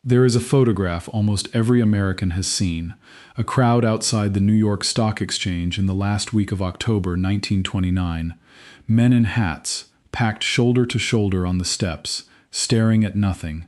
There is a photograph almost every American has seen, a crowd outside the New York Stock Exchange in the last week of October 1929. Men in hats, packed shoulder to shoulder on the steps, staring at nothing.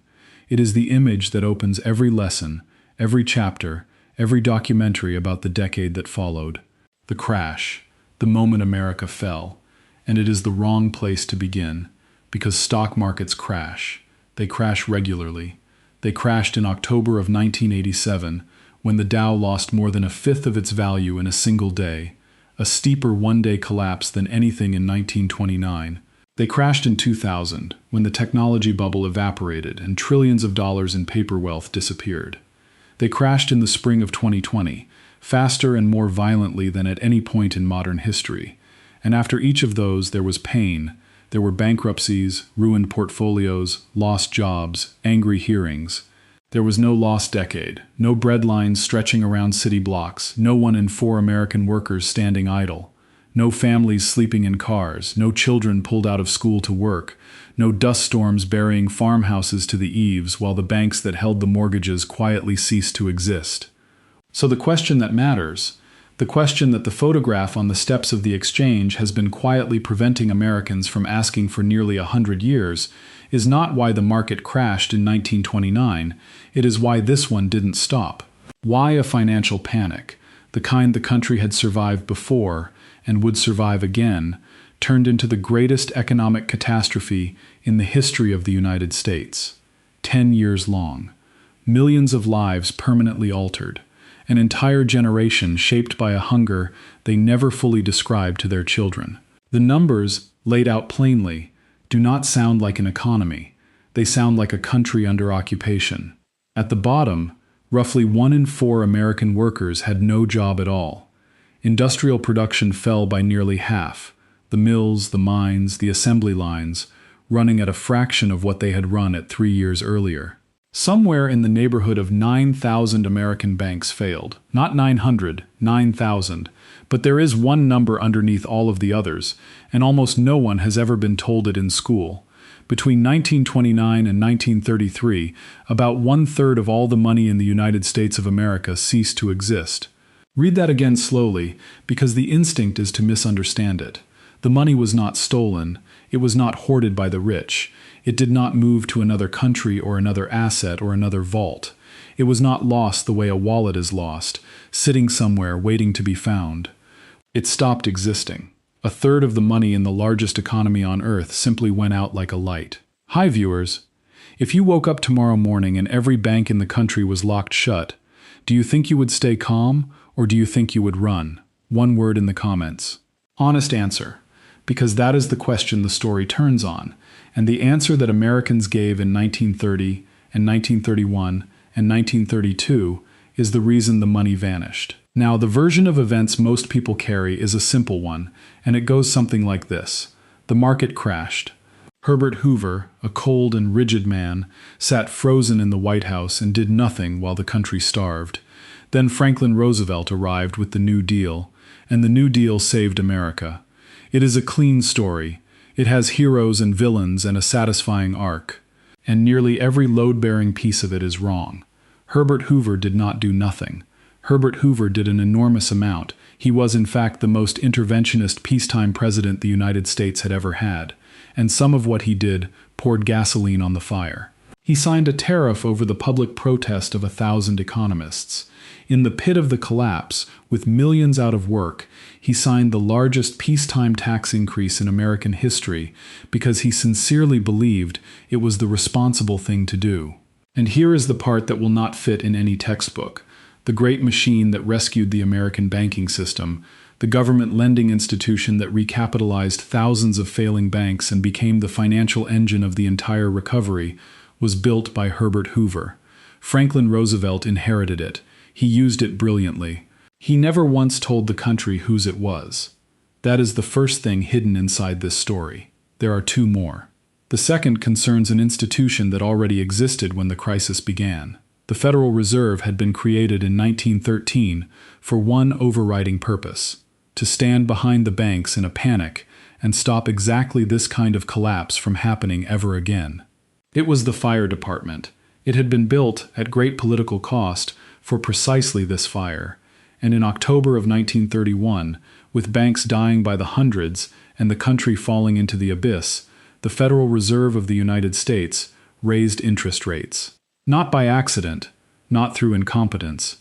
It is the image that opens every lesson, every chapter, every documentary about the decade that followed. The crash, the moment America fell. And it is the wrong place to begin, because stock markets crash. They crash regularly. They crashed in October of 1987, when the Dow lost more than a fifth of its value in a single day, a steeper one-day collapse than anything in 1929. They crashed in 2000, when the technology bubble evaporated and trillions of dollars in paper wealth disappeared. They crashed in the spring of 2020, faster and more violently than at any point in modern history. And after each of those, there was pain. There were bankruptcies, ruined portfolios, lost jobs, angry hearings. There was no lost decade, no bread lines stretching around city blocks, no 1 in 4 American workers standing idle, no families sleeping in cars, no children pulled out of school to work, no dust storms burying farmhouses to the eaves while the banks that held the mortgages quietly ceased to exist. So the question that matters, the question that the photograph on the steps of the exchange has been quietly preventing Americans from asking for nearly 100 years, is not why the market crashed in 1929, it is why this one didn't stop. Why a financial panic, the kind the country had survived before and would survive again, turned into the greatest economic catastrophe in the history of the United States. 10 years long. Millions of lives permanently altered. An entire generation shaped by a hunger they never fully described to their children. The numbers, laid out plainly, do not sound like an economy. They sound like a country under occupation. At the bottom, roughly 1 in 4 American workers had no job at all. Industrial production fell by nearly half. The mills, the mines, the assembly lines, running at a fraction of what they had run at 3 years earlier. Somewhere in the neighborhood of 9,000 American banks failed. Not 900, 9,000. But there is one number underneath all of the others, and almost no one has ever been told it in school. Between 1929 and 1933, about 1/3 of all the money in the United States of America ceased to exist. Read that again slowly, because the instinct is to misunderstand it. The money was not stolen. It was not hoarded by the rich. It did not move to another country or another asset or another vault. It was not lost the way a wallet is lost, sitting somewhere waiting to be found. It stopped existing. 1/3 of the money in the largest economy on Earth simply went out like a light. Hi viewers! If you woke up tomorrow morning and every bank in the country was locked shut, do you think you would stay calm or do you think you would run? One word in the comments. Honest answer, because that is the question the story turns on. And the answer that Americans gave in 1930 and 1931 and 1932 is the reason the money vanished. Now, the version of events most people carry is a simple one, and it goes something like this. The market crashed. Herbert Hoover, a cold and rigid man, sat frozen in the White House and did nothing while the country starved. Then Franklin Roosevelt arrived with the New Deal, and the New Deal saved America. It is a clean story. It has heroes and villains and a satisfying arc. And nearly every load-bearing piece of it is wrong. Herbert Hoover did not do nothing. Herbert Hoover did an enormous amount. He was in fact the most interventionist peacetime president the United States had ever had. And some of what he did poured gasoline on the fire. He signed a tariff over the public protest of 1,000 economists. In the pit of the collapse, with millions out of work, he signed the largest peacetime tax increase in American history because he sincerely believed it was the responsible thing to do. And here is the part that will not fit in any textbook. The great machine that rescued the American banking system, the government lending institution that recapitalized thousands of failing banks and became the financial engine of the entire recovery, was built by Herbert Hoover. Franklin Roosevelt inherited it. He used it brilliantly. He never once told the country whose it was. That is the first thing hidden inside this story. There are 2 more. The second concerns an institution that already existed when the crisis began. The Federal Reserve had been created in 1913 for one overriding purpose: to stand behind the banks in a panic and stop exactly this kind of collapse from happening ever again. It was the fire department. It had been built, at great political cost, for precisely this fire. And in October of 1931, with banks dying by the hundreds and the country falling into the abyss, the Federal Reserve of the United States raised interest rates. Not by accident, not through incompetence.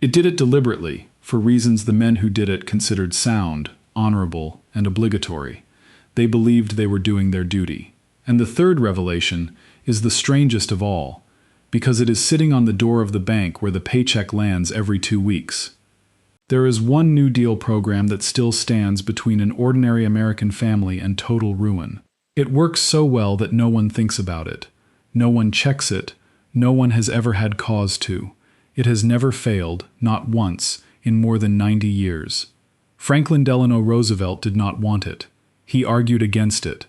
It did it deliberately, for reasons the men who did it considered sound, honorable, and obligatory. They believed they were doing their duty. And the third revelation is the strangest of all, because it is sitting on the door of the bank where the paycheck lands every 2 weeks. There is one New Deal program that still stands between an ordinary American family and total ruin. It works so well that no one thinks about it. No one checks it. No one has ever had cause to. It has never failed, not once, in more than 90 years. Franklin Delano Roosevelt did not want it. He argued against it.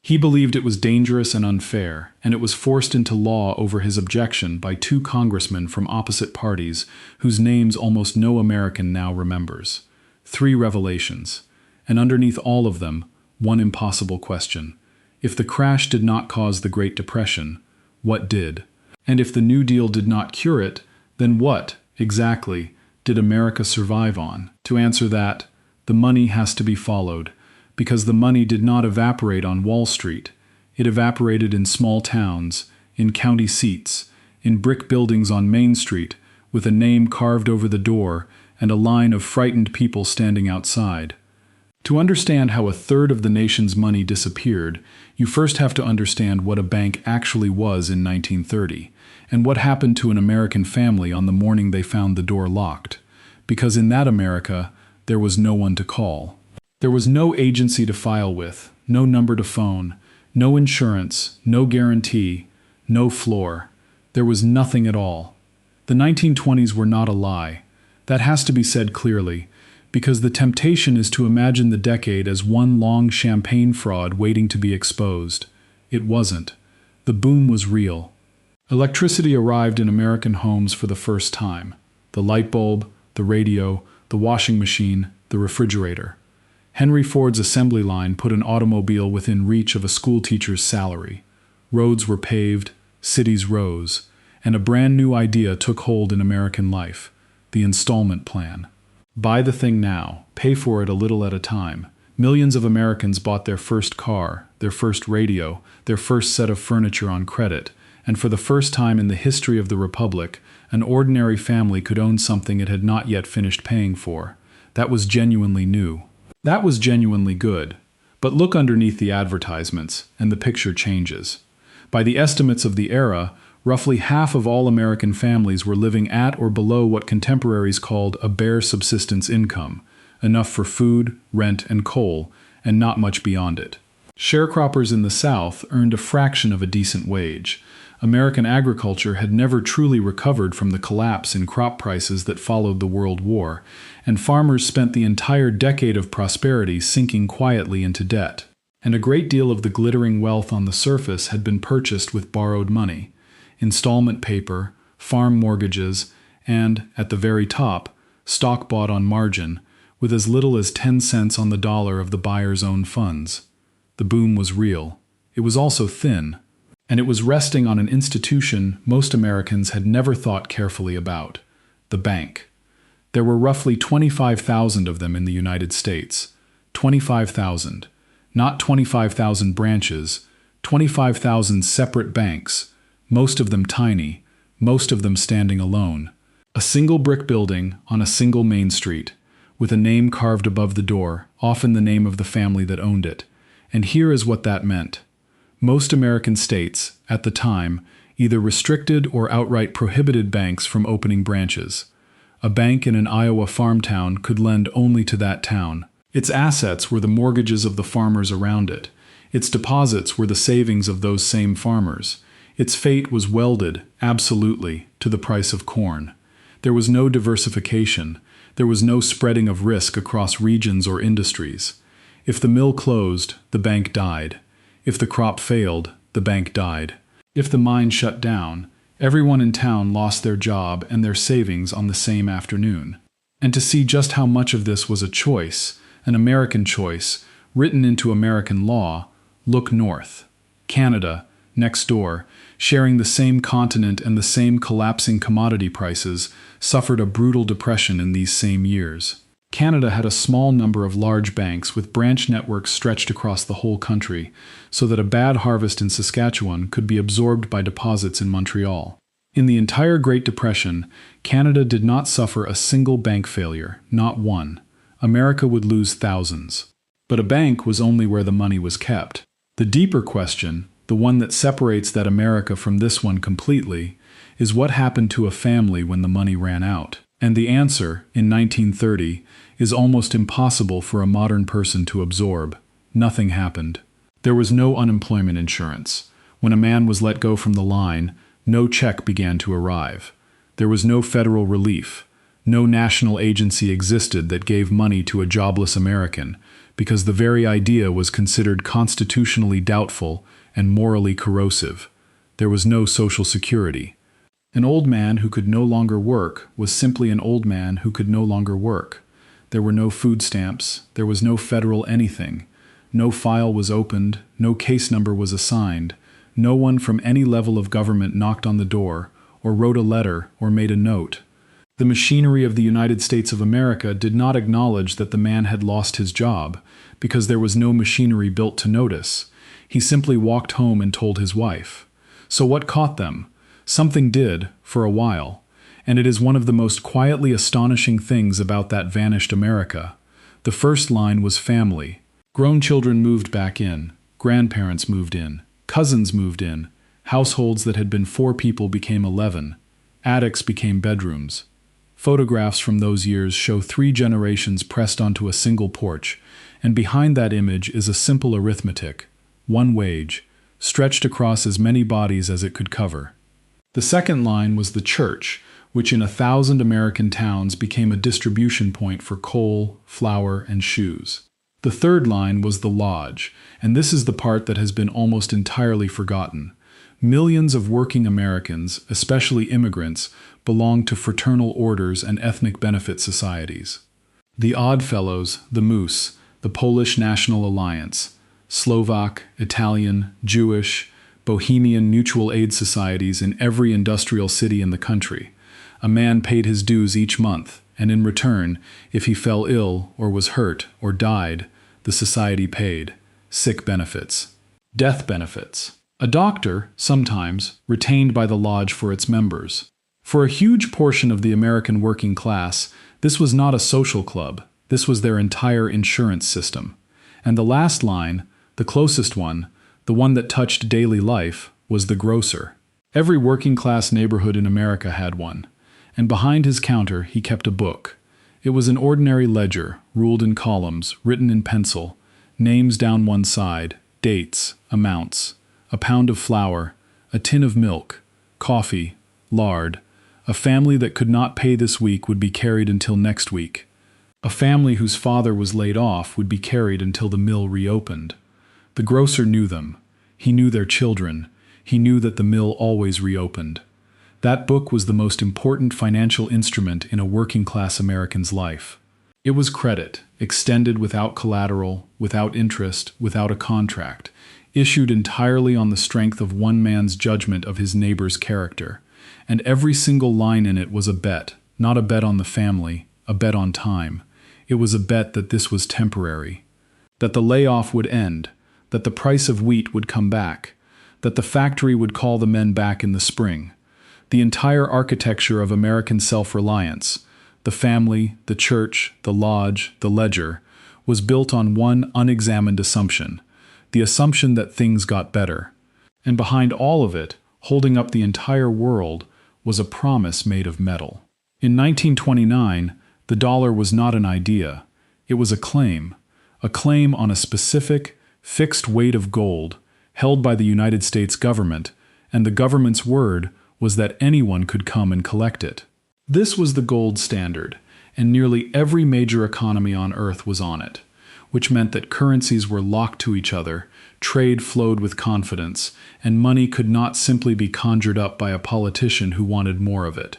He believed it was dangerous and unfair, and it was forced into law over his objection by 2 congressmen from opposite parties whose names almost no American now remembers. 3 revelations, and underneath all of them, one impossible question. If the crash did not cause the Great Depression, what did? And if the New Deal did not cure it, then what, exactly, did America survive on? To answer that, the money has to be followed, because the money did not evaporate on Wall Street. It evaporated in small towns, in county seats, in brick buildings on Main Street, with a name carved over the door and a line of frightened people standing outside. To understand how a third of the nation's money disappeared, you first have to understand what a bank actually was in 1930, and what happened to an American family on the morning they found the door locked. Because in that America, there was no one to call. There was no agency to file with, no number to phone, no insurance, no guarantee, no floor. There was nothing at all. The 1920s were not a lie. That has to be said clearly, because the temptation is to imagine the decade as one long champagne fraud waiting to be exposed. It wasn't. The boom was real. Electricity arrived in American homes for the first time. The light bulb, the radio, the washing machine, the refrigerator. Henry Ford's assembly line put an automobile within reach of a schoolteacher's salary. Roads were paved, cities rose, and a brand new idea took hold in American life: the installment plan. Buy the thing now, pay for it a little at a time. Millions of Americans bought their first car, their first radio, their first set of furniture on credit, and for the first time in the history of the Republic, an ordinary family could own something it had not yet finished paying for. That was genuinely new. That was genuinely good. But look underneath the advertisements, and the picture changes. By the estimates of the era, roughly half of all American families were living at or below what contemporaries called a bare subsistence income, enough for food, rent, and coal, and not much beyond it. Sharecroppers in the South earned a fraction of a decent wage. American agriculture had never truly recovered from the collapse in crop prices that followed the World War, and farmers spent the entire decade of prosperity sinking quietly into debt. And a great deal of the glittering wealth on the surface had been purchased with borrowed money, installment paper, farm mortgages, and, at the very top, stock bought on margin, with as little as 10 cents on the dollar of the buyer's own funds. The boom was real. It was also thin. And it was resting on an institution most Americans had never thought carefully about: the bank. There were roughly 25,000 of them in the United States. 25,000. Not 25,000 branches, 25,000 separate banks, most of them tiny, most of them standing alone. A single brick building on a single main street, with a name carved above the door, often the name of the family that owned it. And here is what that meant. Most American states, at the time, either restricted or outright prohibited banks from opening branches. A bank in an Iowa farm town could lend only to that town. Its assets were the mortgages of the farmers around it. Its deposits were the savings of those same farmers. Its fate was welded, absolutely, to the price of corn. There was no diversification. There was no spreading of risk across regions or industries. If the mill closed, the bank died. If the crop failed, the bank died. If the mine shut down, everyone in town lost their job and their savings on the same afternoon. And to see just how much of this was a choice, an American choice, written into American law, look north. Canada, next door, sharing the same continent and the same collapsing commodity prices, suffered a brutal depression in these same years. Canada had a small number of large banks with branch networks stretched across the whole country, so that a bad harvest in Saskatchewan could be absorbed by deposits in Montreal. In the entire Great Depression, Canada did not suffer a single bank failure, not one. America would lose thousands. But a bank was only where the money was kept. The deeper question, the one that separates that America from this one completely, is what happened to a family when the money ran out. And the answer, in 1930, is almost impossible for a modern person to absorb. Nothing happened. There was no unemployment insurance. When a man was let go from the line, no check began to arrive. There was no federal relief. No national agency existed that gave money to a jobless American, because the very idea was considered constitutionally doubtful and morally corrosive. There was no Social Security. An old man who could no longer work was simply an old man who could no longer work. There were no food stamps, there was no federal anything. No file was opened, no case number was assigned. No one from any level of government knocked on the door, or wrote a letter, or made a note. The machinery of the United States of America did not acknowledge that the man had lost his job, because there was no machinery built to notice. He simply walked home and told his wife. So what caught them? Something did, for a while, and it is one of the most quietly astonishing things about that vanished America. The first line was family. Grown children moved back in, grandparents moved in, cousins moved in, households that had been 4 people became 11, attics became bedrooms. Photographs from those years show 3 generations pressed onto a single porch, and behind that image is a simple arithmetic, one wage, stretched across as many bodies as it could cover. The second line was the church, which in 1,000 American towns became a distribution point for coal, flour, and shoes. The third line was the lodge, and this is the part that has been almost entirely forgotten. Millions of working Americans, especially immigrants, belonged to fraternal orders and ethnic benefit societies. The Odd Fellows, the Moose, the Polish National Alliance, Slovak, Italian, Jewish, Bohemian mutual aid societies in every industrial city in the country. A man paid his dues each month, and in return, if he fell ill or was hurt or died, the society paid sick benefits, death benefits. A doctor, sometimes, retained by the lodge for its members. For a huge portion of the American working class, this was not a social club, this was their entire insurance system. And the last line, the closest one, the one that touched daily life, was the grocer. Every working-class neighborhood in America had one, and behind his counter he kept a book. It was an ordinary ledger, ruled in columns, written in pencil, names down one side, dates, amounts, a pound of flour, a tin of milk, coffee, lard. A family that could not pay this week would be carried until next week. A family whose father was laid off would be carried until the mill reopened. The grocer knew them. He knew their children. He knew that the mill always reopened. That book was the most important financial instrument in a working-class American's life. It was credit, extended without collateral, without interest, without a contract, issued entirely on the strength of one man's judgment of his neighbor's character. And every single line in it was a bet, not a bet on the family, a bet on time. It was a bet that this was temporary, that the layoff would end, that the price of wheat would come back, that the factory would call the men back in the spring. The entire architecture of American self-reliance, the family, the church, the lodge, the ledger, was built on one unexamined assumption, the assumption that things got better. And behind all of it, holding up the entire world, was a promise made of metal. In 1929, the dollar was not an idea. It was a claim on a specific, fixed weight of gold held by the United States government, and the government's word was that anyone could come and collect it. This was the gold standard, and nearly every major economy on Earth was on it, which meant that currencies were locked to each other, trade flowed with confidence, and money could not simply be conjured up by a politician who wanted more of it.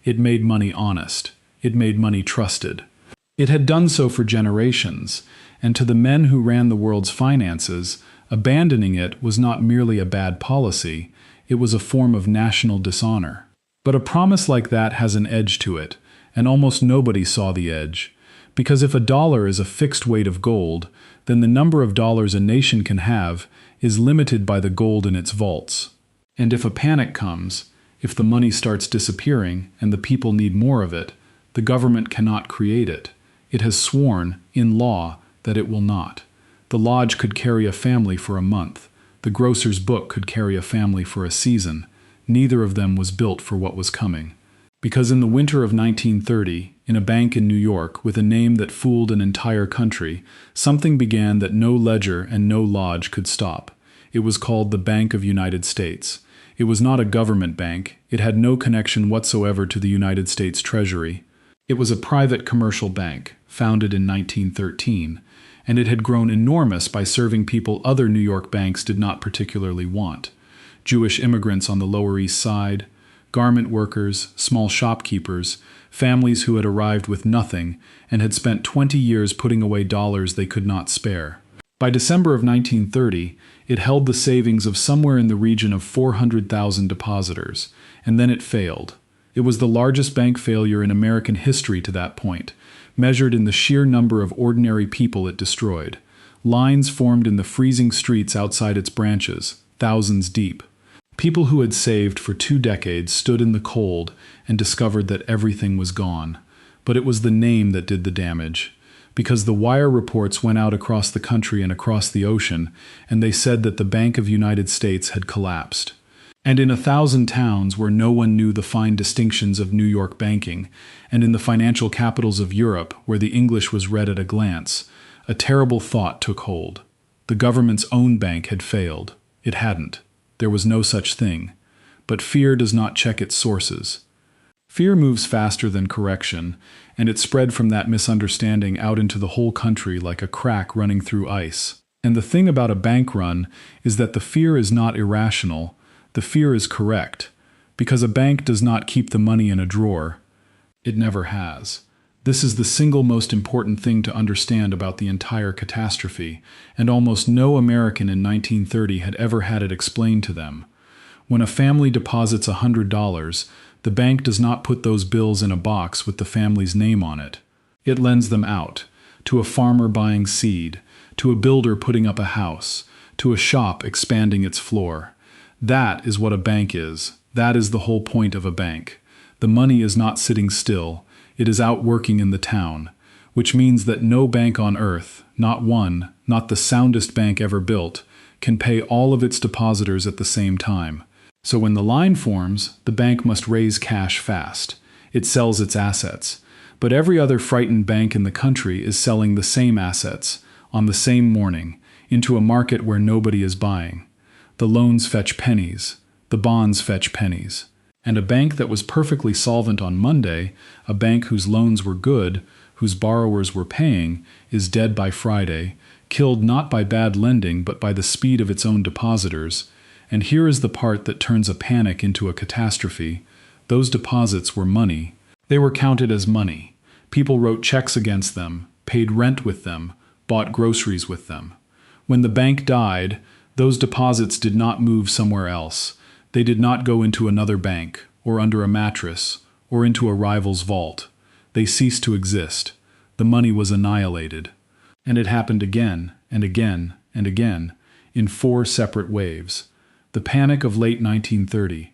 It made money honest. It made money trusted. It had done so for generations, and to the men who ran the world's finances, abandoning it was not merely a bad policy, It was a form of national dishonor. But a promise like that has an edge to it, and almost nobody saw the edge. Because if a dollar is a fixed weight of gold, then the number of dollars a nation can have is limited by the gold in its vaults. And if a panic comes, if the money starts disappearing and the people need more of it, the government cannot create it. It has sworn, in law, that it will not. The lodge could carry a family for a month. The grocer's book could carry a family for a season. Neither of them was built for what was coming. Because in the winter of 1930, in a bank in New York with a name that fooled an entire country, something began that no ledger and no lodge could stop. It was called the Bank of United States. It was not a government bank. It had no connection whatsoever to the United States Treasury. It was a private commercial bank, founded in 1913, and it had grown enormous by serving people other New York banks did not particularly want. Jewish immigrants on the Lower East Side, garment workers, small shopkeepers, families who had arrived with nothing and had spent 20 years putting away dollars they could not spare. By December of 1930, it held the savings of somewhere in the region of 400,000 depositors, and then it failed. It was the largest bank failure in American history to that point, measured in the sheer number of ordinary people it destroyed. Lines formed in the freezing streets outside its branches, thousands deep. People who had saved for 2 decades stood in the cold and discovered that everything was gone. But it was the name that did the damage, because the wire reports went out across the country and across the ocean, and they said that the Bank of United States had collapsed. And in 1,000 towns where no one knew the fine distinctions of New York banking, and in the financial capitals of Europe where the English was read at a glance, a terrible thought took hold. The government's own bank had failed. It hadn't. There was no such thing. But fear does not check its sources. Fear moves faster than correction, and it spread from that misunderstanding out into the whole country like a crack running through ice. And the thing about a bank run is that the fear is not irrational. The fear is correct, because a bank does not keep the money in a drawer. It never has. This is the single most important thing to understand about the entire catastrophe, and almost no American in 1930 had ever had it explained to them. When a family deposits $100, the bank does not put those bills in a box with the family's name on it. It lends them out, to a farmer buying seed, to a builder putting up a house, to a shop expanding its floor. That is what a bank is. That is the whole point of a bank. The money is not sitting still. It is out working in the town, which means that no bank on earth, not one, not the soundest bank ever built, can pay all of its depositors at the same time. So when the line forms, the bank must raise cash fast. It sells its assets. But every other frightened bank in the country is selling the same assets, on the same morning, into a market where nobody is buying. The loans fetch pennies. The bonds fetch pennies. And a bank that was perfectly solvent on Monday, a bank whose loans were good, whose borrowers were paying, is dead by Friday, killed not by bad lending but by the speed of its own depositors. And here is the part that turns a panic into a catastrophe. Those deposits were money. They were counted as money. People wrote checks against them, paid rent with them, bought groceries with them. When the bank died, those deposits did not move somewhere else. They did not go into another bank, or under a mattress, or into a rival's vault. They ceased to exist. The money was annihilated. And it happened again, and again, and again, in 4 separate waves. The panic of late 1930,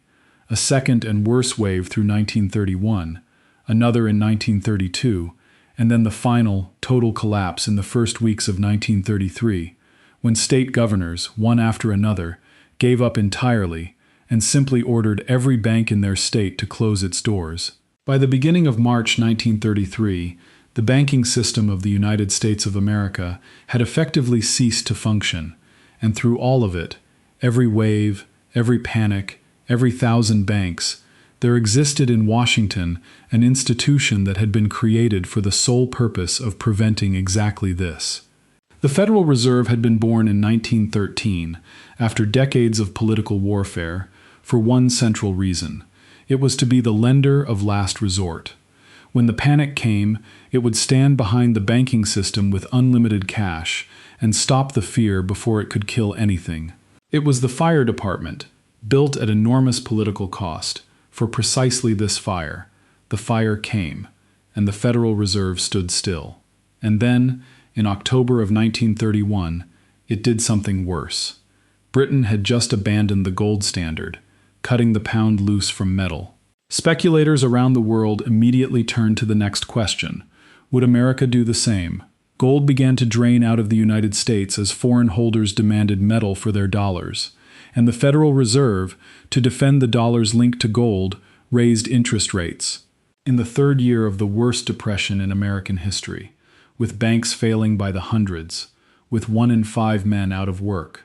a second and worse wave through 1931, another in 1932, and then the final, total collapse in the first weeks of 1933, when state governors, one after another, gave up entirely and simply ordered every bank in their state to close its doors. By the beginning of March 1933, the banking system of the United States of America had effectively ceased to function, and through all of it, every wave, every panic, every 1,000 banks, there existed in Washington an institution that had been created for the sole purpose of preventing exactly this. The Federal Reserve had been born in 1913, after decades of political warfare, for one central reason. It was to be the lender of last resort. When the panic came, it would stand behind the banking system with unlimited cash and stop the fear before it could kill anything. It was the fire department, built at enormous political cost, for precisely this fire. The fire came, and the Federal Reserve stood still. And then, in October of 1931, it did something worse. Britain had just abandoned the gold standard, cutting the pound loose from metal. Speculators around the world immediately turned to the next question. Would America do the same? Gold began to drain out of the United States as foreign holders demanded metal for their dollars, and the Federal Reserve, to defend the dollar's link to gold, raised interest rates. In the third year of the worst depression in American history, with banks failing by the hundreds, with 1 in 5 men out of work,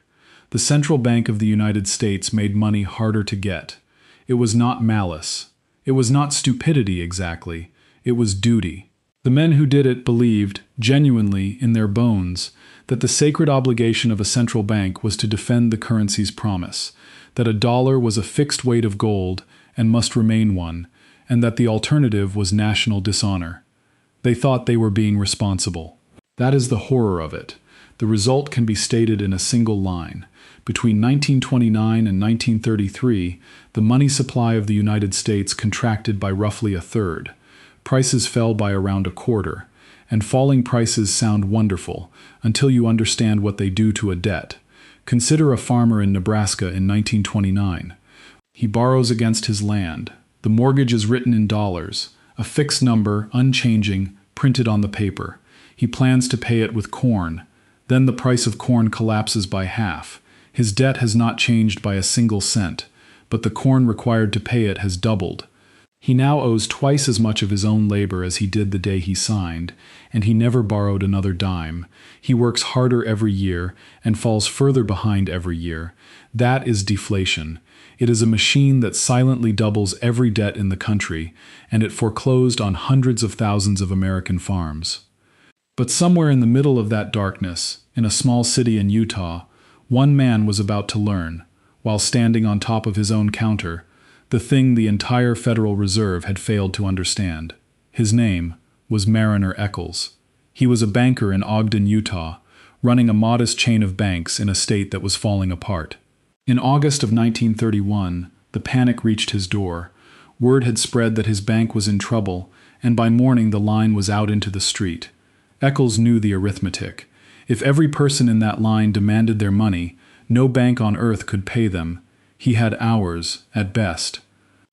the Central Bank of the United States made money harder to get. It was not malice. It was not stupidity exactly. It was duty. The men who did it believed, genuinely in their bones, that the sacred obligation of a central bank was to defend the currency's promise, that a dollar was a fixed weight of gold and must remain one, and that the alternative was national dishonor. They thought they were being responsible. That is the horror of it. The result can be stated in a single line. Between 1929 and 1933, the money supply of the United States contracted by roughly a third. Prices fell by around a quarter, and falling prices sound wonderful until you understand what they do to a debt. Consider a farmer in Nebraska in 1929. He borrows against his land. The mortgage is written in dollars, a fixed number, unchanging, printed on the paper. He plans to pay it with corn. Then the price of corn collapses by half. His debt has not changed by a single cent, but the corn required to pay it has doubled. He now owes twice as much of his own labor as he did the day he signed, and he never borrowed another dime. He works harder every year and falls further behind every year. That is deflation. It is a machine that silently doubles every debt in the country, and it foreclosed on hundreds of thousands of American farms. But somewhere in the middle of that darkness, in a small city in Utah, one man was about to learn, while standing on top of his own counter, the thing the entire Federal Reserve had failed to understand. His name was Mariner Eccles. He was a banker in Ogden, Utah, running a modest chain of banks in a state that was falling apart. In August of 1931, the panic reached his door. Word had spread that his bank was in trouble, and by morning the line was out into the street. Eccles knew the arithmetic. If every person in that line demanded their money, no bank on earth could pay them. He had hours, at best.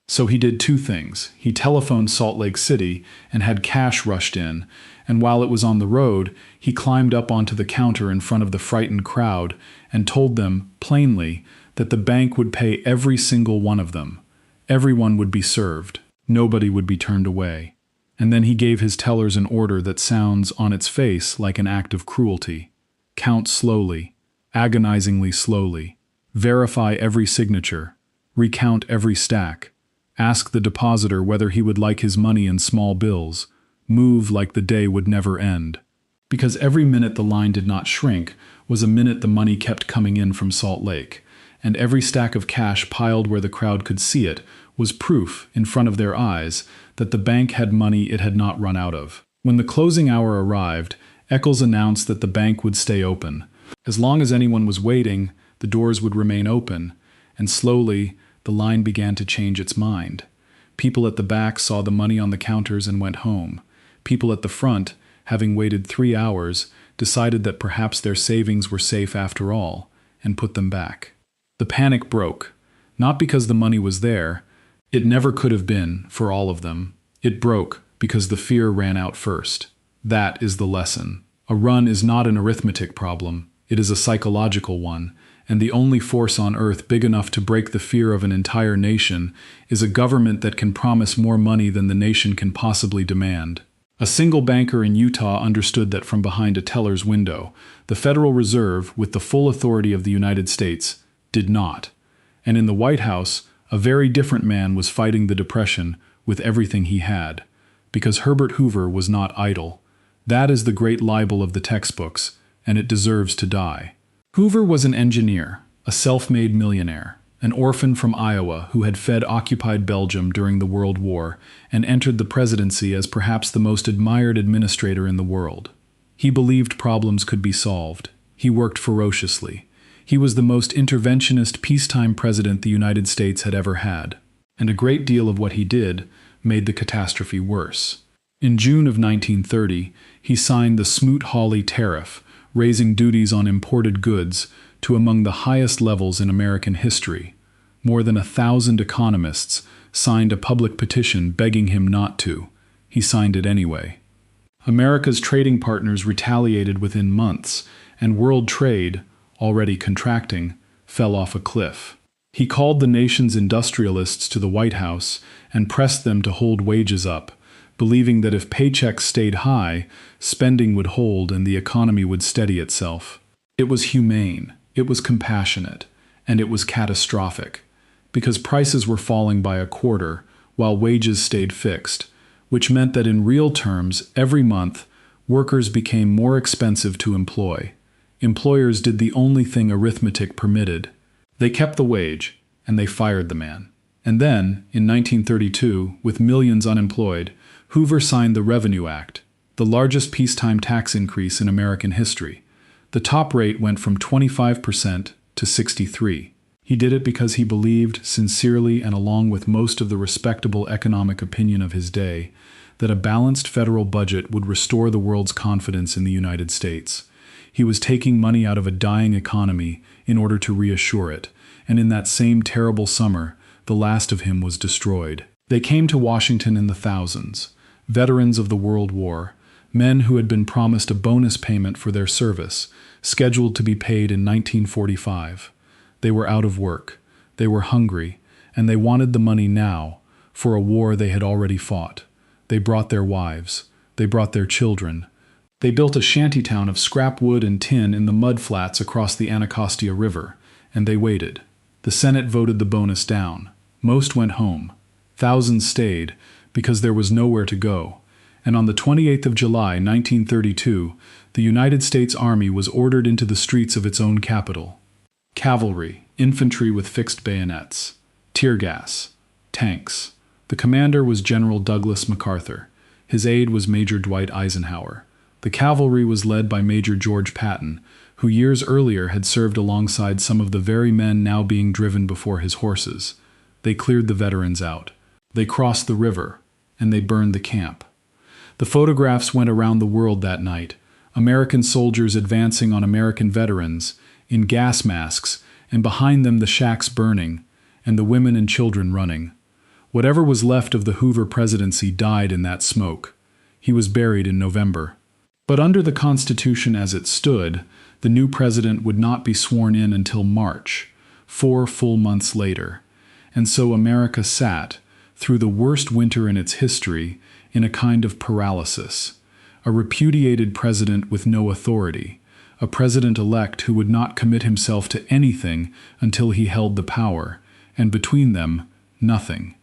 So he did two things. He telephoned Salt Lake City and had cash rushed in, and while it was on the road, he climbed up onto the counter in front of the frightened crowd and told them, plainly, that the bank would pay every single one of them. Everyone would be served. Nobody would be turned away. And then he gave his tellers an order that sounds, on its face, like an act of cruelty. Count slowly, agonizingly slowly. Verify every signature. Recount every stack. Ask the depositor whether he would like his money in small bills. Move like the day would never end. Because every minute the line did not shrink was a minute the money kept coming in from Salt Lake, and every stack of cash piled where the crowd could see it was proof, in front of their eyes, that the bank had money it had not run out of. When the closing hour arrived, Eccles announced that the bank would stay open. As long as anyone was waiting, the doors would remain open, and slowly the line began to change its mind. People at the back saw the money on the counters and went home. People at the front, having waited 3 hours, decided that perhaps their savings were safe after all, and put them back. The panic broke, not because the money was there. It never could have been, for all of them. It broke because the fear ran out first. That is the lesson. A run is not an arithmetic problem. It is a psychological one, and the only force on earth big enough to break the fear of an entire nation is a government that can promise more money than the nation can possibly demand. A single banker in Utah understood that from behind a teller's window. The Federal Reserve, with the full authority of the United States, did not. And in the White House, a very different man was fighting the Depression with everything he had. Because Herbert Hoover was not idle. That is the great libel of the textbooks, and it deserves to die. Hoover was an engineer, a self-made millionaire, an orphan from Iowa who had fed occupied Belgium during the World War and entered the presidency as perhaps the most admired administrator in the world. He believed problems could be solved. He worked ferociously. He was the most interventionist peacetime president the United States had ever had, and a great deal of what he did made the catastrophe worse. In June of 1930, he signed the Smoot-Hawley Tariff, raising duties on imported goods to among the highest levels in American history. More than 1,000 economists signed a public petition begging him not to. He signed it anyway. America's trading partners retaliated within months, and world trade, already contracting, fell off a cliff. He called the nation's industrialists to the White House and pressed them to hold wages up, believing that if paychecks stayed high, spending would hold and the economy would steady itself. It was humane, it was compassionate, and it was catastrophic, because prices were falling by a quarter while wages stayed fixed, which meant that in real terms, every month, workers became more expensive to employ. Employers did the only thing arithmetic permitted. They kept the wage, and they fired the man. And then, in 1932, with millions unemployed, Hoover signed the Revenue Act, the largest peacetime tax increase in American history. The top rate went from 25% to 63%. He did it because he believed, sincerely and along with most of the respectable economic opinion of his day, that a balanced federal budget would restore the world's confidence in the United States. He was taking money out of a dying economy in order to reassure it, and in that same terrible summer, the last of him was destroyed. They came to Washington in the thousands, veterans of the World War, men who had been promised a bonus payment for their service, scheduled to be paid in 1945. They were out of work, they were hungry, and they wanted the money now, for a war they had already fought. They brought their wives, they brought their children. They built a shantytown of scrap wood and tin in the mud flats across the Anacostia River, and they waited. The Senate voted the bonus down. Most went home. Thousands stayed, because there was nowhere to go. And on the 28th of July, 1932, the United States Army was ordered into the streets of its own capital. Cavalry, infantry with fixed bayonets, tear gas, tanks. The commander was General Douglas MacArthur. His aide was Major Dwight Eisenhower. The cavalry was led by Major George Patton, who years earlier had served alongside some of the very men now being driven before his horses. They cleared the veterans out. They crossed the river, and they burned the camp. The photographs went around the world that night, American soldiers advancing on American veterans, in gas masks, and behind them the shacks burning, and the women and children running. Whatever was left of the Hoover presidency died in that smoke. He was buried in November. But under the Constitution as it stood, the new president would not be sworn in until March, 4 full months later. And so America sat, through the worst winter in its history, in a kind of paralysis. A repudiated president with no authority, a president-elect who would not commit himself to anything until he held the power, and between them, nothing.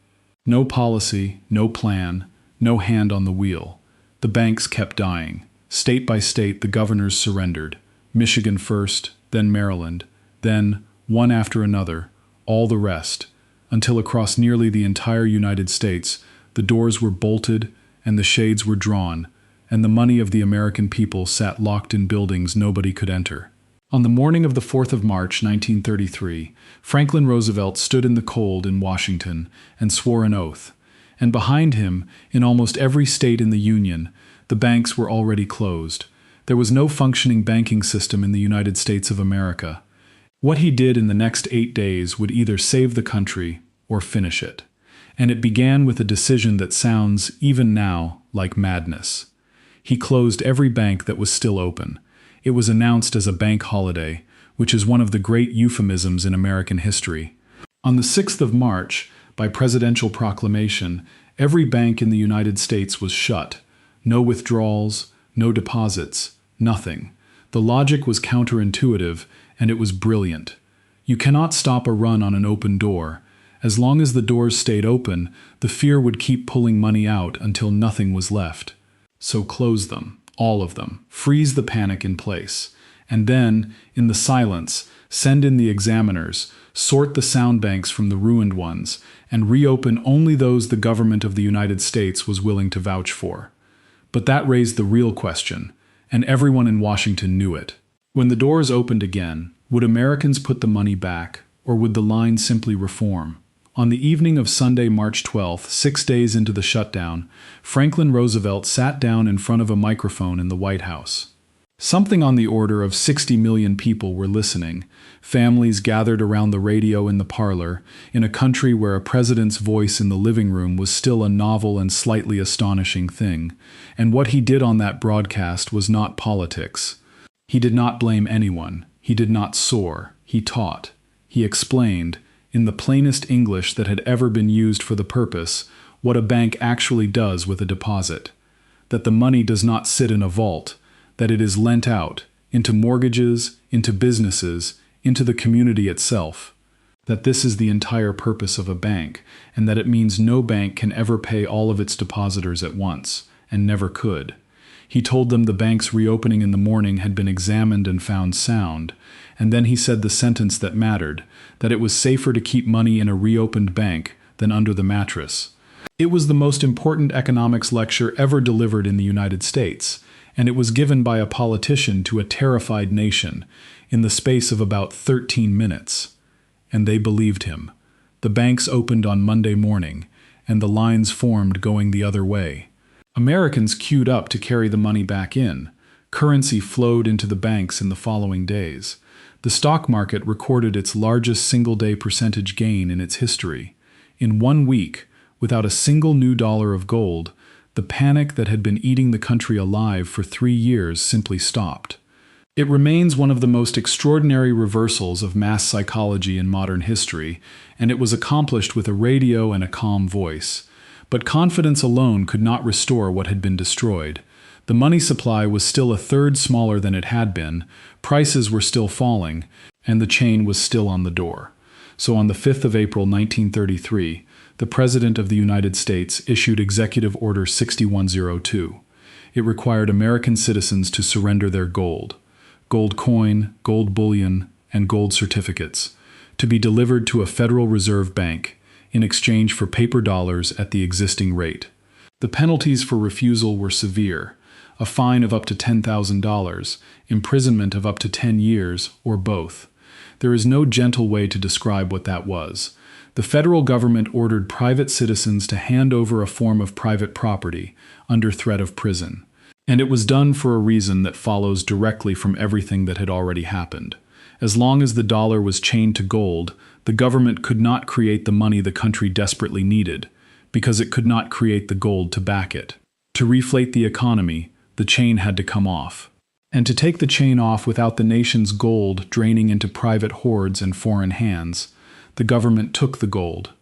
No policy, no plan, no hand on the wheel. The banks kept dying. State by state, the governors surrendered. Michigan first, then Maryland, then, one after another, all the rest, until across nearly the entire United States, the doors were bolted and the shades were drawn, and the money of the American people sat locked in buildings nobody could enter. On the morning of the 4th of March, 1933, Franklin Roosevelt stood in the cold in Washington and swore an oath, and behind him, in almost every state in the Union, the banks were already closed. There was no functioning banking system in the United States of America. What he did in the next 8 days would either save the country or finish it. And it began with a decision that sounds, even now, like madness. He closed every bank that was still open. It was announced as a bank holiday, which is one of the great euphemisms in American history. On the 6th of March, by presidential proclamation, every bank in the United States was shut. No withdrawals, no deposits, nothing. The logic was counterintuitive, and it was brilliant. You cannot stop a run on an open door. As long as the doors stayed open, the fear would keep pulling money out until nothing was left. So close them, all of them, freeze the panic in place, and then, in the silence, send in the examiners, sort the sound banks from the ruined ones, and reopen only those the government of the United States was willing to vouch for. But that raised the real question, and everyone in Washington knew it. When the doors opened again, Would Americans put the money back, or would the line simply reform? On the evening of Sunday, March 12th, 6 days into the shutdown, Franklin Roosevelt sat down in front of a microphone in the White House. Something on the order of 60 million people were listening, families gathered around the radio in the parlor, in a country where a president's voice in the living room was still a novel and slightly astonishing thing. And what he did on that broadcast was not politics. He did not blame anyone. He did not soar. He taught. He explained, in the plainest English that had ever been used for the purpose, what a bank actually does with a deposit. That the money does not sit in a vault, that it is lent out, into mortgages, into businesses, into the community itself. That this is the entire purpose of a bank, and that it means no bank can ever pay all of its depositors at once, and never could. He told them the bank's reopening in the morning had been examined and found sound, and then he said the sentence that mattered, that it was safer to keep money in a reopened bank than under the mattress. It was the most important economics lecture ever delivered in the United States, and it was given by a politician to a terrified nation in the space of about 13 minutes. And they believed him. The banks opened on Monday morning, and the lines formed going the other way. Americans queued up to carry the money back in. Currency flowed into the banks in the following days. The stock market recorded its largest single-day percentage gain in its history. In 1 week, without a single new dollar of gold, the panic that had been eating the country alive for 3 years simply stopped. It remains one of the most extraordinary reversals of mass psychology in modern history, and it was accomplished with a radio and a calm voice. But confidence alone could not restore what had been destroyed. The money supply was still a third smaller than it had been, prices were still falling, and the chain was still on the door. So on the 5th of April 1933, the President of the United States issued Executive Order 6102. It required American citizens to surrender their gold coin, gold bullion, and gold certificates, to be delivered to a Federal Reserve Bank in exchange for paper dollars at the existing rate. The penalties for refusal were severe: a fine of up to $10,000, imprisonment of up to 10 years, or both. There is no gentle way to describe what that was. The federal government ordered private citizens to hand over a form of private property under threat of prison. And it was done for a reason that follows directly from everything that had already happened. As long as the dollar was chained to gold, the government could not create the money the country desperately needed, because it could not create the gold to back it. To reflate the economy, the chain had to come off. And to take the chain off without the nation's gold draining into private hoards and foreign hands, the government took the gold.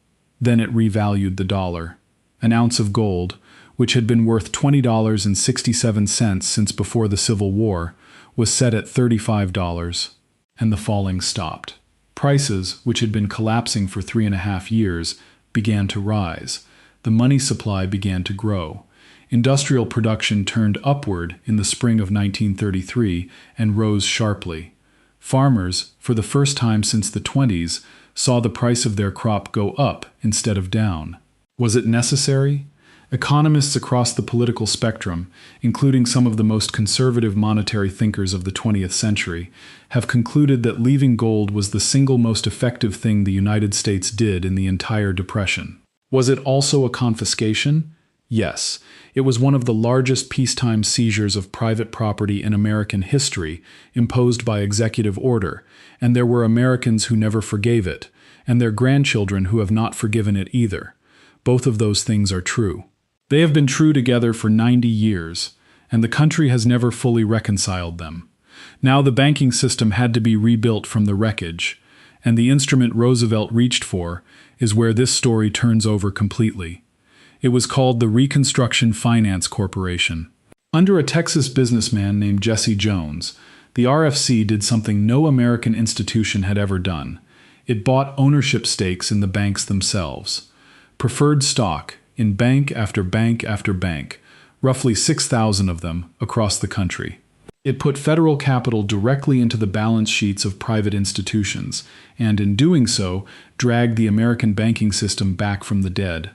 Then it revalued the dollar. An ounce of gold, which had been worth $20.67 since before the Civil War, was set at $35, and the falling stopped. Prices, which had been collapsing for 3.5 years, began to rise. The money supply began to grow. Industrial production turned upward in the spring of 1933 and rose sharply. Farmers, for the first time since the 20s, saw the price of their crop go up instead of down. Was it necessary? Economists across the political spectrum, including some of the most conservative monetary thinkers of the 20th century, have concluded that leaving gold was the single most effective thing the United States did in the entire Depression. Was it also a confiscation? Yes, it was one of the largest peacetime seizures of private property in American history, imposed by executive order, and there were Americans who never forgave it, and their grandchildren who have not forgiven it either. Both of those things are true. They have been true together for 90 years, and the country has never fully reconciled them. Now the banking system had to be rebuilt from the wreckage, and the instrument Roosevelt reached for is where this story turns over completely. It was called the Reconstruction Finance Corporation. Under a Texas businessman named Jesse Jones, the RFC did something no American institution had ever done. It bought ownership stakes in the banks themselves. Preferred stock in bank after bank after bank, roughly 6,000 of them across the country. It put federal capital directly into the balance sheets of private institutions, and in doing so, dragged the American banking system back from the dead.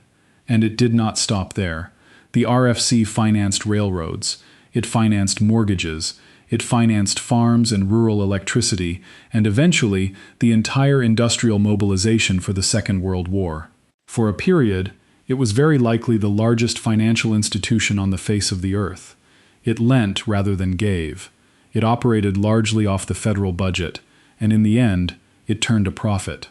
And it did not stop there. The RFC financed railroads. It financed mortgages. It financed farms and rural electricity, and eventually the entire industrial mobilization for the Second World War. For a period, it was very likely the largest financial institution on the face of the earth. It lent rather than gave. It operated largely off the federal budget, and in the end, it turned a profit.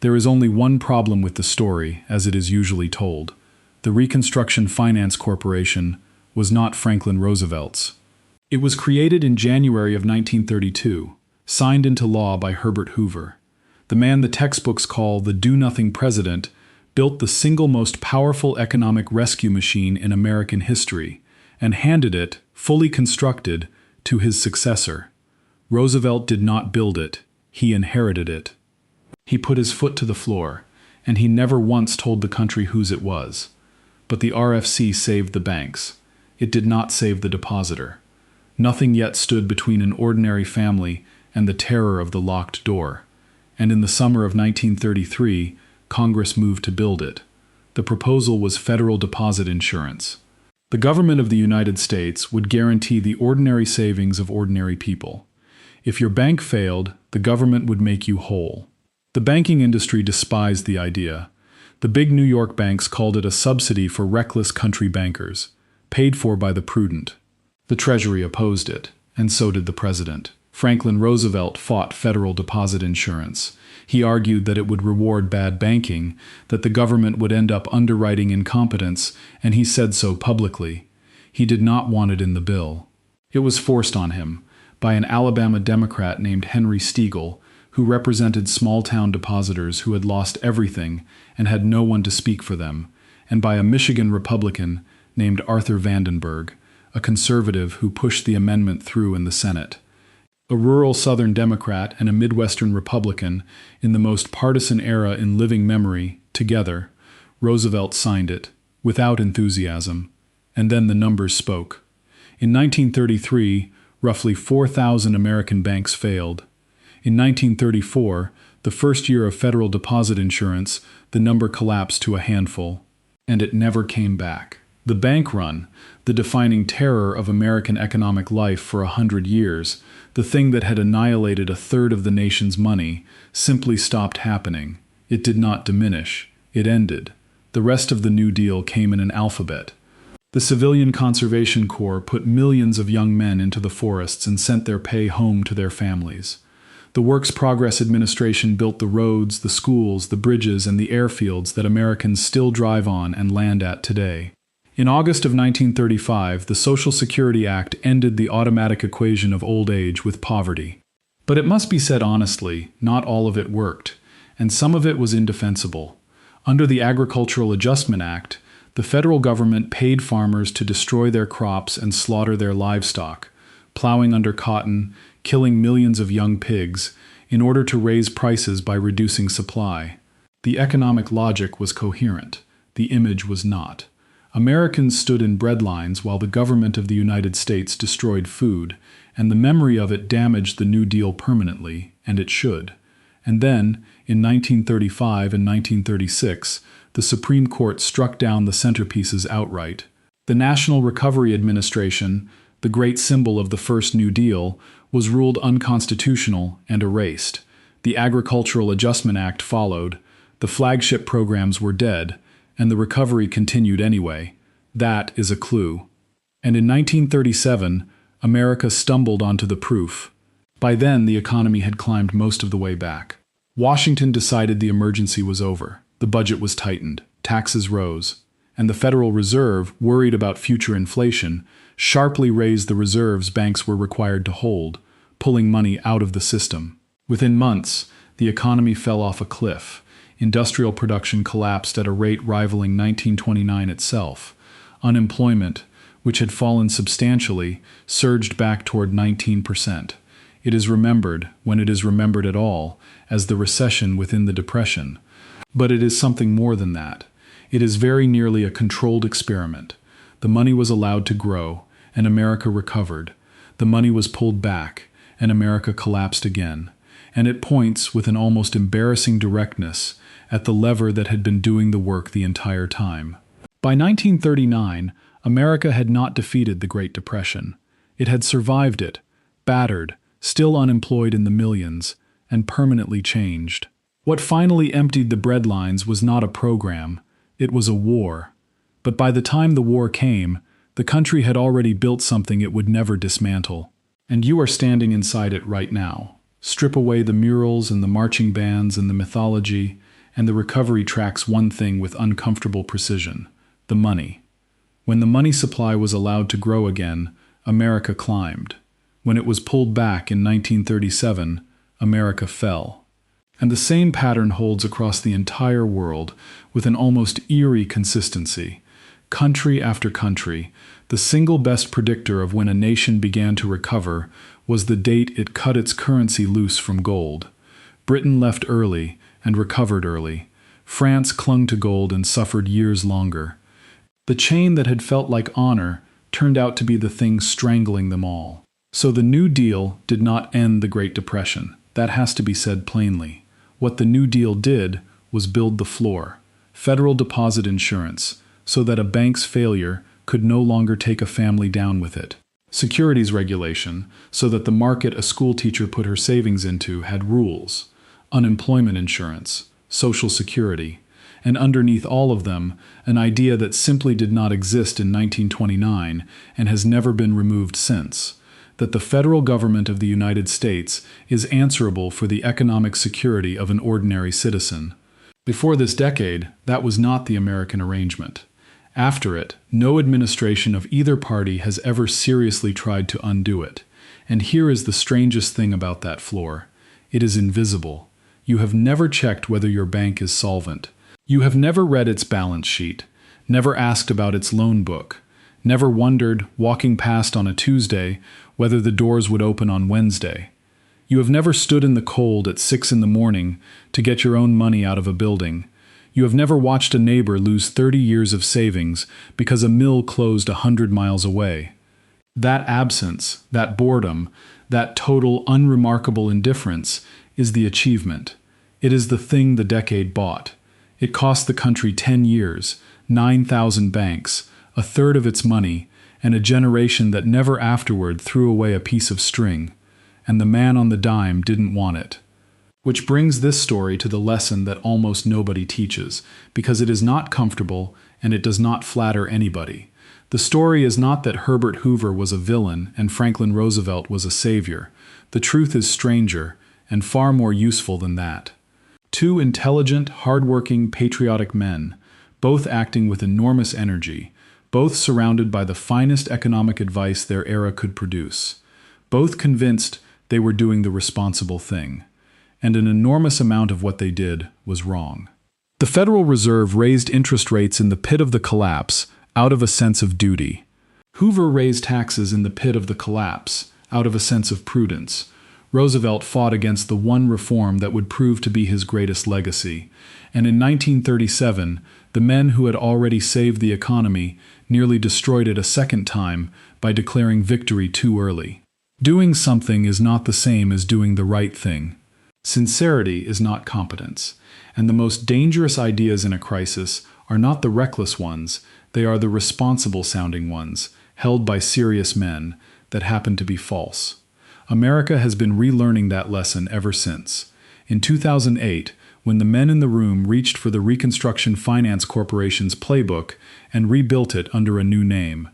There is only one problem with the story, as it is usually told. The Reconstruction Finance Corporation was not Franklin Roosevelt's. It was created in January of 1932, signed into law by Herbert Hoover. The man the textbooks call the do-nothing president built the single most powerful economic rescue machine in American history and handed it, fully constructed, to his successor. Roosevelt did not build it, he inherited it. He put his foot to the floor, and he never once told the country whose it was. But the RFC saved the banks. It did not save the depositor. Nothing yet stood between an ordinary family and the terror of the locked door. And in the summer of 1933, Congress moved to build it. The proposal was federal deposit insurance. The government of the United States would guarantee the ordinary savings of ordinary people. If your bank failed, the government would make you whole. The banking industry despised the idea. The big New York banks called it a subsidy for reckless country bankers, paid for by the prudent. The Treasury opposed it, and so did the President. Franklin Roosevelt fought federal deposit insurance. He argued that it would reward bad banking, that the government would end up underwriting incompetence, and he said so publicly. He did not want it in the bill. It was forced on him by an Alabama Democrat named Henry Stegall, who represented small-town depositors who had lost everything and had no one to speak for them, and by a Michigan Republican named Arthur Vandenberg, a conservative who pushed the amendment through in the Senate. A rural Southern Democrat and a Midwestern Republican, in the most partisan era in living memory, together, Roosevelt signed it, without enthusiasm, and then the numbers spoke. In 1933, roughly 4,000 American banks failed. In 1934, the first year of federal deposit insurance, the number collapsed to a handful, and it never came back. The bank run, the defining terror of American economic life for 100 years, the thing that had annihilated a third of the nation's money, simply stopped happening. It did not diminish. It ended. The rest of the New Deal came in an alphabet. The Civilian Conservation Corps put millions of young men into the forests and sent their pay home to their families. The Works Progress Administration built the roads, the schools, the bridges, and the airfields that Americans still drive on and land at today. In August of 1935, the Social Security Act ended the automatic equation of old age with poverty. But it must be said honestly, not all of it worked, and some of it was indefensible. Under the Agricultural Adjustment Act, the federal government paid farmers to destroy their crops and slaughter their livestock, plowing under cotton, killing millions of young pigs, in order to raise prices by reducing supply. The economic logic was coherent. The image was not. Americans stood in breadlines while the government of the United States destroyed food, and the memory of it damaged the New Deal permanently, and it should. And then, in 1935 and 1936, the Supreme Court struck down the centerpieces outright. The National Recovery Administration, the great symbol of the first New Deal, was ruled unconstitutional and erased. The Agricultural Adjustment Act followed. The flagship programs were dead, and the recovery continued anyway. That is a clue. And in 1937, America stumbled onto the proof. By then, the economy had climbed most of the way back. Washington decided the emergency was over. The budget was tightened. Taxes rose. And the Federal Reserve, worried about future inflation, sharply raised the reserves banks were required to hold, pulling money out of the system. Within months, the economy fell off a cliff. Industrial production collapsed at a rate rivaling 1929 itself. Unemployment, which had fallen substantially, surged back toward 19%. It is remembered, when it is remembered at all, as the recession within the Depression. But it is something more than that. It is very nearly a controlled experiment. The money was allowed to grow, and America recovered. The money was pulled back, and America collapsed again. And it points, with an almost embarrassing directness, at the lever that had been doing the work the entire time. By 1939, America had not defeated the Great Depression. It had survived it, battered, still unemployed in the millions, and permanently changed. What finally emptied the breadlines was not a program, it was a war. But by the time the war came, the country had already built something it would never dismantle. And you are standing inside it right now. Strip away the murals and the marching bands and the mythology, and the recovery tracks one thing with uncomfortable precision: the money. When the money supply was allowed to grow again, America climbed. When it was pulled back in 1937, America fell. And the same pattern holds across the entire world with an almost eerie consistency. Country after country, the single best predictor of when a nation began to recover was the date it cut its currency loose from gold. Britain left early and recovered early. France clung to gold and suffered years longer. The chain that had felt like honor turned out to be the thing strangling them all. So the New Deal did not end the Great Depression. That has to be said plainly. What the New Deal did was build the floor, federal deposit insurance, so that a bank's failure could no longer take a family down with it. Securities regulation, so that the market a schoolteacher put her savings into had rules. Unemployment insurance, Social Security, and underneath all of them, an idea that simply did not exist in 1929 and has never been removed since: that the federal government of the United States is answerable for the economic security of an ordinary citizen. Before this decade, that was not the American arrangement. After it, no administration of either party has ever seriously tried to undo it. And here is the strangest thing about that floor: it is invisible. You have never checked whether your bank is solvent. You have never read its balance sheet, never asked about its loan book, never wondered, walking past on a Tuesday, whether the doors would open on Wednesday. You have never stood in the cold at 6 a.m. to get your own money out of a building. You have never watched a neighbor lose 30 years of savings because a mill closed 100 miles away. That absence, that boredom, that total unremarkable indifference is the achievement. It is the thing the decade bought. It cost the country 10 years, 9,000 banks, a third of its money, and a generation that never afterward threw away a piece of string. And the man on the dime didn't want it. Which brings this story to the lesson that almost nobody teaches, because it is not comfortable and it does not flatter anybody. The story is not that Herbert Hoover was a villain and Franklin Roosevelt was a savior. The truth is stranger and far more useful than that. Two intelligent, hardworking, patriotic men, both acting with enormous energy, both surrounded by the finest economic advice their era could produce, both convinced they were doing the responsible thing. And an enormous amount of what they did was wrong. The Federal Reserve raised interest rates in the pit of the collapse out of a sense of duty. Hoover raised taxes in the pit of the collapse out of a sense of prudence. Roosevelt fought against the one reform that would prove to be his greatest legacy. And in 1937, the men who had already saved the economy nearly destroyed it a second time by declaring victory too early. Doing something is not the same as doing the right thing. Sincerity is not competence, and the most dangerous ideas in a crisis are not the reckless ones, they are the responsible-sounding ones, held by serious men, that happen to be false. America has been relearning that lesson ever since. In 2008, when the men in the room reached for the Reconstruction Finance Corporation's playbook and rebuilt it under a new name.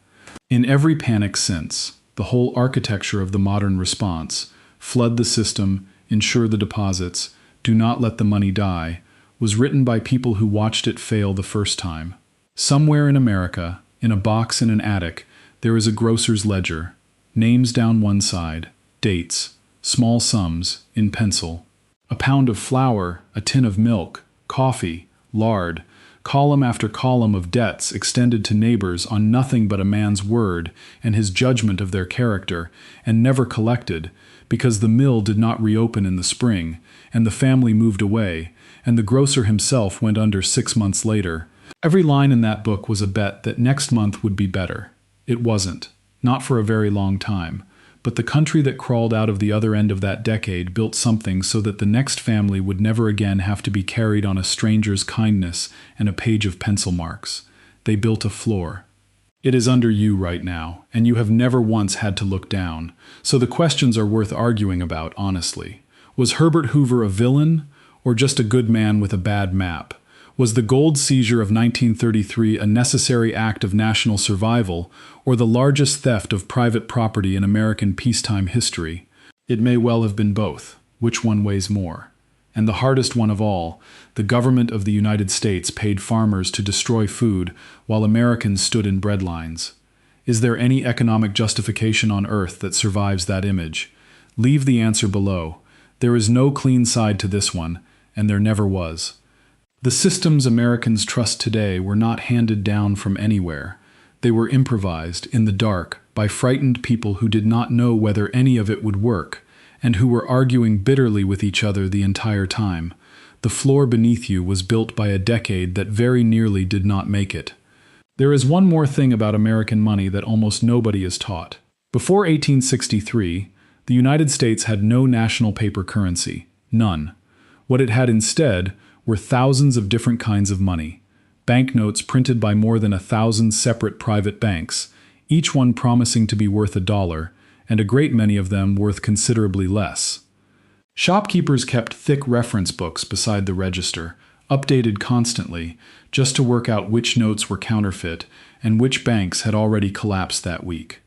In every panic since, the whole architecture of the modern response, flood the system, insure the deposits, do not let the money die, was written by people who watched it fail the first time. Somewhere in America, in a box in an attic, there is a grocer's ledger, names down one side, dates, small sums, in pencil. A pound of flour, a tin of milk, coffee, lard, column after column of debts extended to neighbors on nothing but a man's word and his judgment of their character, and never collected, because the mill did not reopen in the spring, and the family moved away, and the grocer himself went under 6 months later. Every line in that book was a bet that next month would be better. It wasn't, not for a very long time. But the country that crawled out of the other end of that decade built something so that the next family would never again have to be carried on a stranger's kindness and a page of pencil marks. They built a floor. It is under you right now, and you have never once had to look down. So the questions are worth arguing about, honestly. Was Herbert Hoover a villain, or just a good man with a bad map? Was the gold seizure of 1933 a necessary act of national survival, or the largest theft of private property in American peacetime history? It may well have been both. Which one weighs more? And the hardest one of all, the government of the United States paid farmers to destroy food while Americans stood in breadlines. Is there any economic justification on earth that survives that image? Leave the answer below. There is no clean side to this one, and there never was. The systems Americans trust today were not handed down from anywhere. They were improvised, in the dark, by frightened people who did not know whether any of it would work, and who were arguing bitterly with each other the entire time. The floor beneath you was built by a decade that very nearly did not make it. There is one more thing about American money that almost nobody is taught. Before 1863, the United States had no national paper currency. None. What it had instead were thousands of different kinds of money. Banknotes printed by more than 1,000 separate private banks, each one promising to be worth $1, and a great many of them worth considerably less. Shopkeepers kept thick reference books beside the register, updated constantly, just to work out which notes were counterfeit and which banks had already collapsed that week.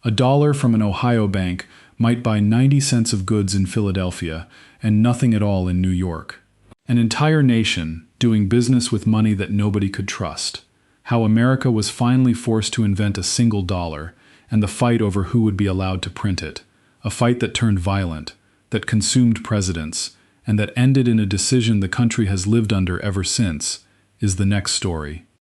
$1 from an Ohio bank might buy 90 cents of goods in Philadelphia and nothing at all in New York. An entire nation doing business with money that nobody could trust. How America was finally forced to invent a single dollar, and the fight over who would be allowed to print it. A fight that turned violent, that consumed presidents, and that ended in a decision the country has lived under ever since, is the next story.